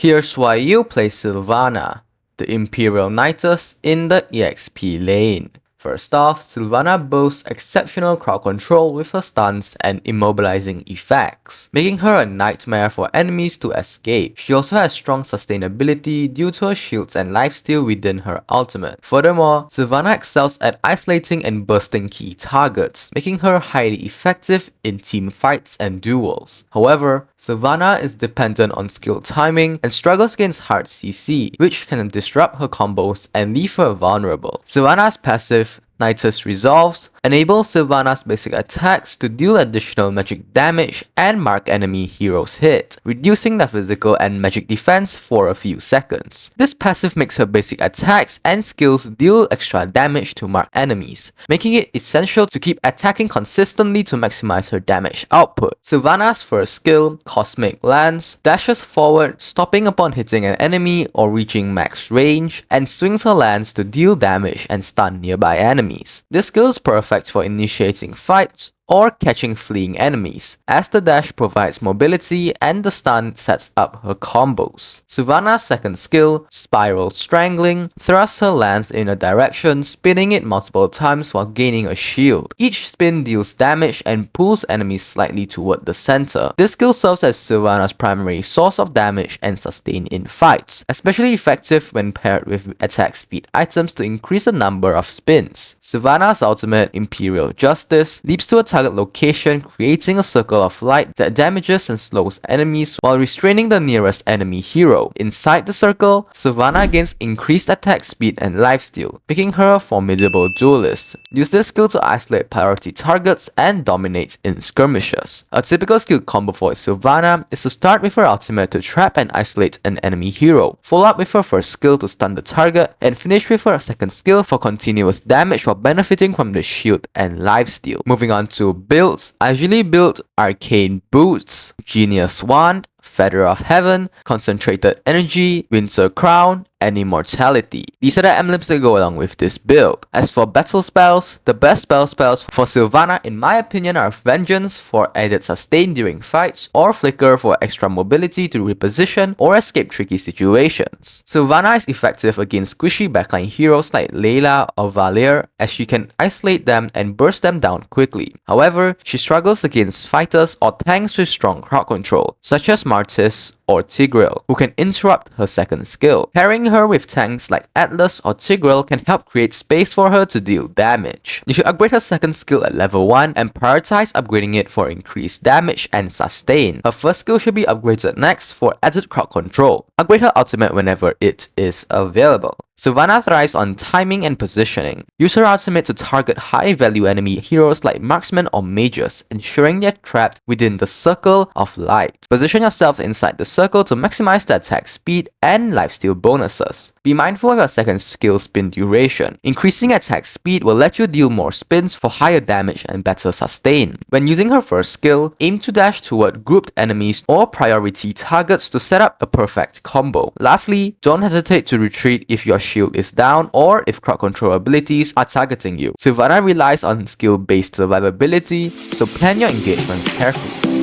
Here's why you play Silvanna, the Imperial Knightess in the EXP lane. First off, Silvanna boasts exceptional crowd control with her stunts and immobilizing effects, making her a nightmare for enemies to escape. She also has strong sustainability due to her shields and lifesteal within her ultimate. Furthermore, Silvanna excels at isolating and bursting key targets, making her highly effective in team fights and duels. However, Silvanna is dependent on skill timing and struggles against hard CC, which can disrupt her combos and leave her vulnerable. Silvanna's passive Knightess Resolves enable Silvanna's basic attacks to deal additional magic damage and mark enemy heroes hit, reducing their physical and magic defense for a few seconds. This passive makes her basic attacks and skills deal extra damage to mark enemies, making it essential to keep attacking consistently to maximize her damage output. Silvanna's first skill, Cosmic Lance, dashes forward, stopping upon hitting an enemy or reaching max range, and swings her lance to deal damage and stun nearby enemies. This skill is perfect for initiating fights or catching fleeing enemies, as the dash provides mobility and the stun sets up her combos. Silvanna's second skill, Spiral Strangling, thrusts her lance in a direction, spinning it multiple times while gaining a shield. Each spin deals damage and pulls enemies slightly toward the center. This skill serves as Silvanna's primary source of damage and sustain in fights, especially effective when paired with attack speed items to increase the number of spins. Silvanna's ultimate, Imperial Justice, leaps to a target location, creating a circle of light that damages and slows enemies while restraining the nearest enemy hero. Inside the circle, Silvanna gains increased attack speed and lifesteal, making her a formidable duelist. Use this skill to isolate priority targets and dominate in skirmishes. A typical skill combo for Silvanna is to start with her ultimate to trap and isolate an enemy hero, follow up with her first skill to stun the target, and finish with her second skill for continuous damage while benefiting from the shield and lifesteal. Moving on to builds, I usually build Arcane Boots, Genius Wand, Feather of Heaven, Concentrated Energy, Winter Crown, and Immortality. These are the emblems that go along with this build. As for battle spells, the best spells for Silvanna in my opinion are Vengeance for added sustain during fights, or Flicker for extra mobility to reposition or escape tricky situations. Silvanna is effective against squishy backline heroes like Layla or Valier, as she can isolate them and burst them down quickly. However, she struggles against fighters or tanks with strong crowd control, such as Martis or Tigreal, who can interrupt her second skill. Pairing her with tanks like Atlas or Tigreal can help create space for her to deal damage. You should upgrade her second skill at level 1 and prioritize upgrading it for increased damage and sustain. Her first skill should be upgraded next for added crowd control. Upgrade her ultimate whenever it is available. Silvanna thrives on timing and positioning. Use her ultimate to target high-value enemy heroes like marksmen or mages, ensuring they're trapped within the circle of light. Position yourself inside the circle to maximize the attack speed and lifesteal bonuses. Be mindful of your second skill spin duration. Increasing attack speed will let you deal more spins for higher damage and better sustain. When using her first skill, aim to dash toward grouped enemies or priority targets to set up a perfect combo. Lastly, don't hesitate to retreat if your shield is down or if crowd control abilities are targeting you. Silvanna relies on skill-based survivability, so plan your engagements carefully.